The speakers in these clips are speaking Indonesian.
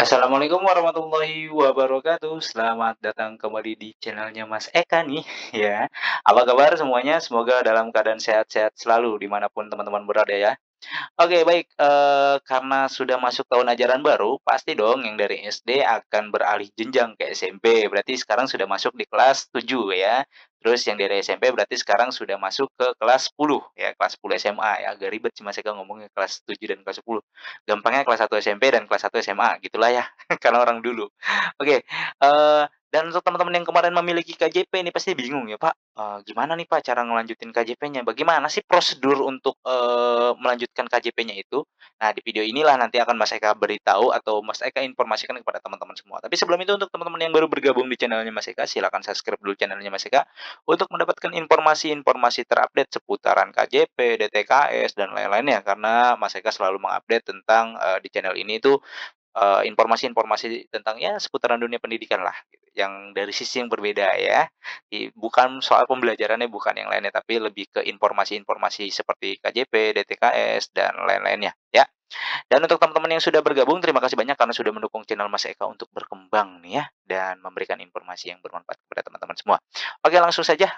Assalamualaikum warahmatullahi wabarakatuh. Selamat datang kembali di channelnya Mas Eka nih, ya. Apa kabar semuanya? Semoga dalam keadaan sehat-sehat selalu dimanapun teman-teman berada ya. Oke baik, karena sudah masuk tahun ajaran baru, pasti dong yang dari SD akan beralih jenjang ke SMP, berarti sekarang sudah masuk di kelas 7 ya. Terus yang dari SMP berarti sekarang sudah masuk ke kelas 10 ya, kelas 10 SMA ya, agak ribet sih Mas Eka ngomongnya kelas 7 dan kelas 10. Gampangnya kelas 1 SMP dan kelas 1 SMA gitulah ya, karena orang dulu. Oke, dan untuk teman-teman yang kemarin memiliki KJP nih pasti bingung ya, "Pak, gimana nih Pak cara ngelanjutin KJP-nya? Bagaimana sih prosedur untuk, melanjutkan KJP-nya itu?" Nah, di video inilah nanti akan Mas Eka beritahu atau Mas Eka informasikan kepada teman-teman semua. Tapi sebelum itu untuk teman-teman yang baru bergabung di channelnya Mas Eka, silakan subscribe dulu channelnya Mas Eka untuk mendapatkan informasi-informasi terupdate seputaran KJP, DTKS, dan lain-lainnya. Karena Mas Eka selalu mengupdate tentang, di channel ini tuh informasi-informasi tentang ya seputaran dunia pendidikan lah, gitu, yang dari sisi yang berbeda ya. Bukan soal pembelajarannya bukan yang lainnya, tapi lebih ke informasi-informasi seperti KJP, DTKS, dan lain-lainnya, ya. Dan untuk teman-teman yang sudah bergabung, terima kasih banyak karena sudah mendukung channel Mas Eka untuk berkembang nih ya, dan memberikan informasi yang bermanfaat kepada teman-teman semua. Oke, langsung saja,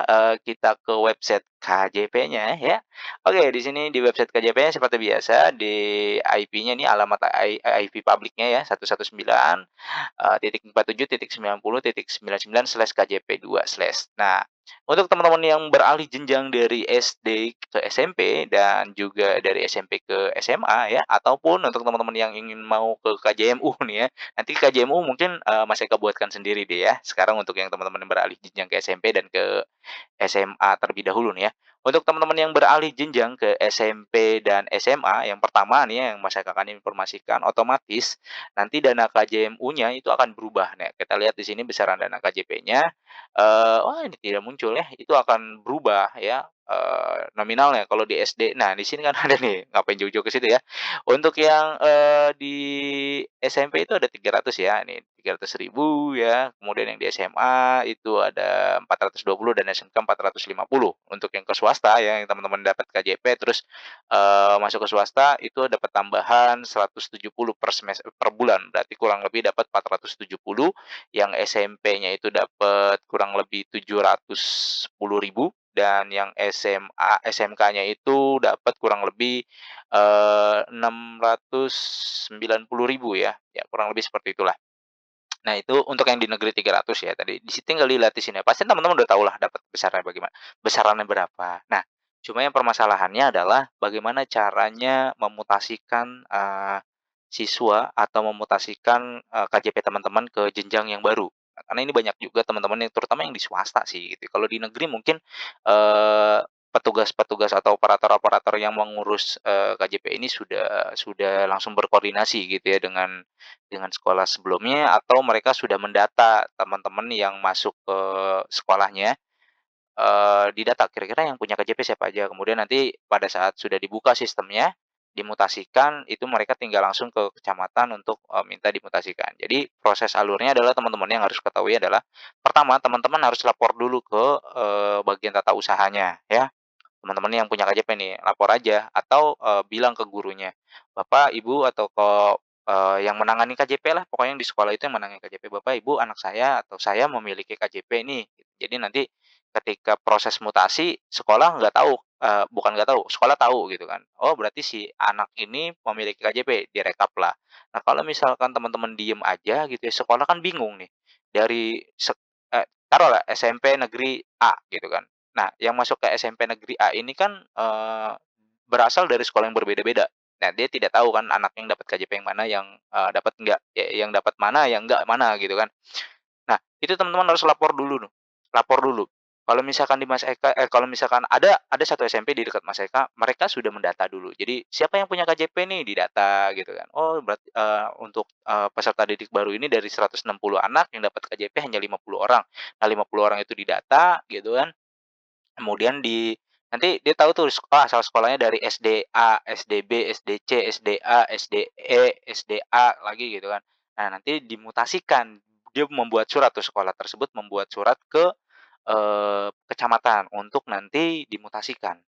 kita ke website KJP-nya ya. Oke, di sini di website KJP-nya seperti biasa, di IP-nya ini alamat IP publiknya ya, 119, titik 47, titik 90, titik 99, slash KJP 2 slash. Nah, untuk teman-teman yang beralih jenjang dari SD ke SMP dan juga dari SMP ke SMA ya, ataupun untuk teman-teman yang ingin mau ke KJMU nih ya, nanti KJMU mungkin, Mas Eka buatkan sendiri deh ya. Sekarang untuk yang teman-teman yang beralih jenjang ke SMP dan ke SMA terlebih dahulu nih ya. Untuk teman-teman yang beralih jenjang ke SMP dan SMA, yang pertama nih ya, yang Mas Eka akan informasikan, otomatis nanti dana KJMU-nya itu akan berubah. Nah, kita lihat di sini besaran dana KJP-nya, oh ini tidak muncul ya, itu akan berubah ya, nominalnya kalau di SD. Nah, di sini kan ada nih, ngapain jauh-jauh ke situ ya. Untuk yang, di SMP itu ada 300 ya, ini 300.000 ya, kemudian yang di SMA itu ada 420 dan SMK 450. Untuk yang ke swasta ya, yang teman-teman dapat KJP terus, masuk ke swasta itu dapat tambahan 170 per bulan, berarti kurang lebih dapat 470, yang SMP-nya itu dapat kurang lebih 710.000 dan yang SMK-nya itu dapat kurang lebih, 690.000 ya, ya kurang lebih seperti itulah. Nah itu untuk yang di negeri 300 ya tadi, tinggal dilihat di sini, pasti teman-teman udah tahulah dapat besarannya berapa. Nah, cuma yang permasalahannya adalah bagaimana caranya memutasikan, siswa atau memutasikan, KJP teman-teman ke jenjang yang baru. Nah, karena ini banyak juga teman-teman yang terutama yang di swasta sih gitu, kalau di negeri mungkin, eee, petugas-petugas atau operator-operator yang mengurus, KJP ini sudah langsung berkoordinasi gitu ya dengan sekolah sebelumnya atau mereka sudah mendata teman-teman yang masuk ke sekolahnya, didata kira-kira yang punya KJP siapa aja, kemudian nanti pada saat sudah dibuka sistemnya, dimutasikan, itu mereka tinggal langsung ke kecamatan untuk, minta dimutasikan. Jadi proses alurnya adalah teman-teman yang harus ketahui adalah, pertama teman-teman harus lapor dulu ke, bagian tata usahanya ya. Teman-teman yang punya KJP nih, lapor aja atau, bilang ke gurunya, "Bapak, Ibu," atau ke, yang menangani KJP lah, pokoknya yang di sekolah itu yang menangani KJP, "Bapak, Ibu, anak saya atau saya memiliki KJP nih." Jadi nanti ketika proses mutasi, sekolah nggak tahu, bukan nggak tahu, sekolah tahu gitu kan. Oh berarti si anak ini memiliki KJP, direkap lah. Nah kalau misalkan teman-teman diem aja gitu ya, sekolah kan bingung nih, dari taruhlah SMP negeri A gitu kan. Nah, yang masuk ke SMP negeri A ini kan, berasal dari sekolah yang berbeda-beda. Nah, dia tidak tahu kan anak yang dapat KJP yang mana yang, dapat enggak, yang dapat mana, yang enggak mana gitu kan. Nah, itu teman-teman harus lapor dulu tuh, lapor dulu. Kalau misalkan di Mas Eka kalau misalkan ada satu SMP di dekat Mas Eka, mereka sudah mendata dulu. Jadi, siapa yang punya KJP nih, didata gitu kan. Oh berarti, untuk, peserta didik baru ini dari 160 anak yang dapat KJP hanya 50 orang. Nah, 50 orang itu didata gitu kan, kemudian nanti dia tahu tuh asal sekolahnya dari SD A, SD B, SD C, SD A, SD E, SD A lagi gitu kan. Nah, nanti dimutasikan, dia membuat surat tuh sekolah tersebut membuat surat ke, kecamatan untuk nanti dimutasikan.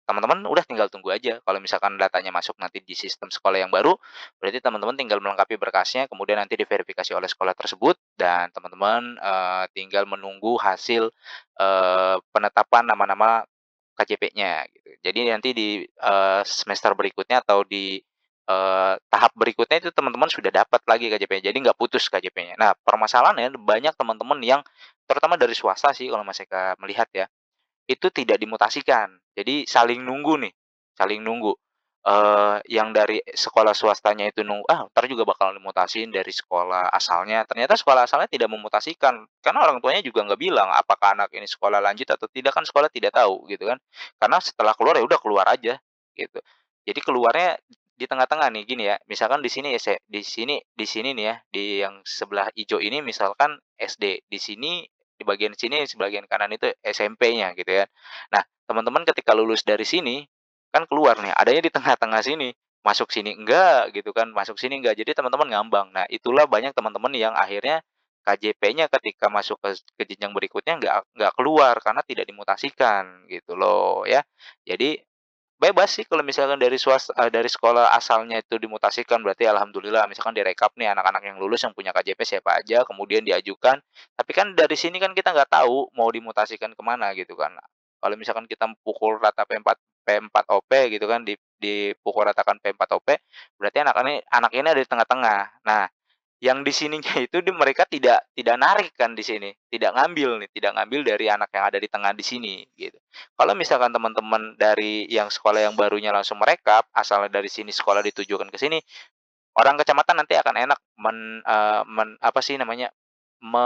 teman-teman udah tinggal tunggu aja. Kalau misalkan datanya masuk nanti di sistem sekolah yang baru, berarti teman-teman tinggal melengkapi berkasnya, kemudian nanti diverifikasi oleh sekolah tersebut dan teman-teman, tinggal menunggu hasil, penetapan nama-nama KJP-nya gitu. Jadi nanti di, semester berikutnya atau di, tahap berikutnya itu teman-teman sudah dapat lagi KJP-nya, jadi nggak putus KJP-nya. Nah, permasalahannya banyak teman-teman yang terutama dari swasta sih kalau Mas Eka melihat ya, itu tidak dimutasikan. Jadi saling nunggu nih, saling nunggu. Yang dari sekolah swastanya itu nunggu, "Ah, entar juga bakal dimutasiin dari sekolah asalnya." Ternyata sekolah asalnya tidak memutasikan, karena orang tuanya juga nggak bilang apakah anak ini sekolah lanjut atau tidak, kan sekolah tidak tahu gitu kan. Karena setelah keluar ya udah keluar aja gitu. Jadi keluarnya di tengah-tengah nih, gini ya, misalkan di sini di sini nih ya, di yang sebelah ijo ini misalkan SD, di sini di bagian sini, sebagian kanan itu SMP-nya gitu ya. Nah, teman-teman ketika lulus dari sini, kan keluar nih, adanya di tengah-tengah sini, masuk sini enggak gitu kan, masuk sini enggak, jadi teman-teman ngambang. Nah, itulah banyak teman-teman yang akhirnya KJP-nya ketika masuk ke jenjang berikutnya nggak keluar karena tidak dimutasikan gitu loh ya. Jadi bebas sih kalau misalkan dari sekolah asalnya itu dimutasikan, berarti alhamdulillah misalkan direkap nih anak-anak yang lulus yang punya KJP siapa aja, kemudian diajukan. Tapi kan dari sini kan kita nggak tahu mau dimutasikan kemana gitu kan. Kalau misalkan kita pukul rata P4OP gitu kan, dipukul ratakan P4OP, berarti anak ini ada di tengah-tengah. Nah, yang di sininya itu mereka tidak narik kan di sini, tidak ngambil nih, tidak ngambil dari anak yang ada di tengah di sini, gitu. Kalau misalkan teman-teman dari yang sekolah yang barunya langsung merekap, asalnya dari sini sekolah ditujukan ke sini, orang kecamatan nanti akan enak apa sih namanya, me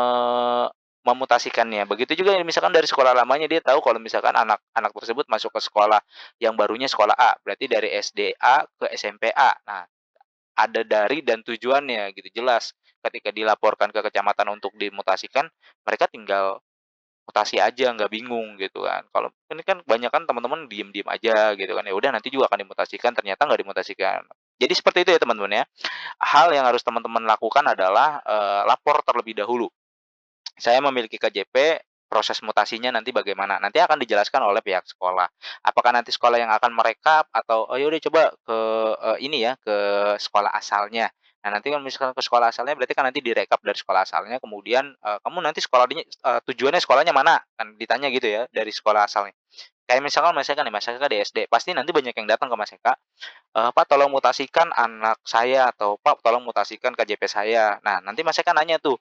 memutasikannya. Begitu juga misalkan dari sekolah lamanya dia tahu kalau misalkan anak-anak tersebut masuk ke sekolah yang barunya sekolah A, berarti dari SD A ke SMP A. Nah, ada dari dan tujuannya gitu, jelas. Ketika dilaporkan ke kecamatan untuk dimutasikan, mereka tinggal mutasi aja, nggak bingung gitu kan. Kalau ini kan kebanyakan teman-teman diem-diem aja gitu kan, ya udah nanti juga akan dimutasikan, ternyata nggak dimutasikan. Jadi seperti itu ya teman-teman ya. Hal yang harus teman-teman lakukan adalah, lapor terlebih dahulu. Saya memiliki KJP, proses mutasinya nanti bagaimana, nanti akan dijelaskan oleh pihak sekolah. Apakah nanti sekolah yang akan merekap atau, "Oh, ya udah coba ke, ini ya, ke sekolah asalnya." Nah, nanti kalau misalkan ke sekolah asalnya berarti kan nanti direkap dari sekolah asalnya, kemudian, "Kamu nanti tujuannya sekolahnya mana?" Kan ditanya gitu ya, dari sekolah asalnya. Kayak misalkan Mas Eka nih, Mas Eka di SD, pasti nanti banyak yang datang ke Mas Eka, "Pak, tolong mutasikan anak saya," atau, "Pak, tolong mutasikan KJP saya." Nah, nanti Mas Eka nanya tuh,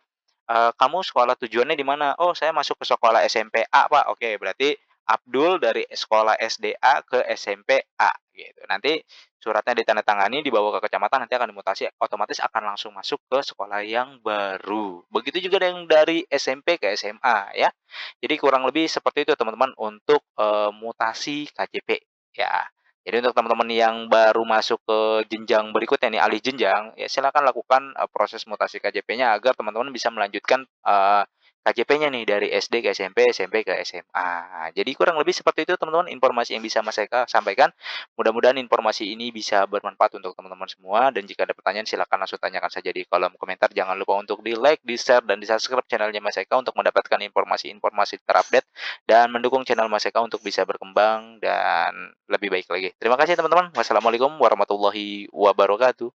"Kamu sekolah tujuannya di mana?" "Oh, saya masuk ke sekolah SMP A, Pak." "Oke, berarti Abdul dari sekolah SD A ke SMP A," gitu. Nanti suratnya ditandatangani, dibawa ke kecamatan, nanti akan dimutasi, otomatis akan langsung masuk ke sekolah yang baru. Begitu juga yang dari SMP ke SMA ya. Jadi kurang lebih seperti itu teman-teman untuk, mutasi KJP ya. Jadi untuk teman-teman yang baru masuk ke jenjang berikutnya nih, alih jenjang, ya silakan lakukan, proses mutasi KJP-nya agar teman-teman bisa melanjutkan, KJP-nya nih dari SD ke SMP, SMP ke SMA. Jadi kurang lebih seperti itu teman-teman informasi yang bisa Mas Eka sampaikan. Mudah-mudahan informasi ini bisa bermanfaat untuk teman-teman semua dan jika ada pertanyaan silakan langsung tanyakan saja di kolom komentar. Jangan lupa untuk di-like, di-share, dan di-subscribe channelnya Mas Eka untuk mendapatkan informasi-informasi terupdate dan mendukung channel Mas Eka untuk bisa berkembang dan lebih baik lagi. Terima kasih teman-teman. Wassalamualaikum warahmatullahi wabarakatuh.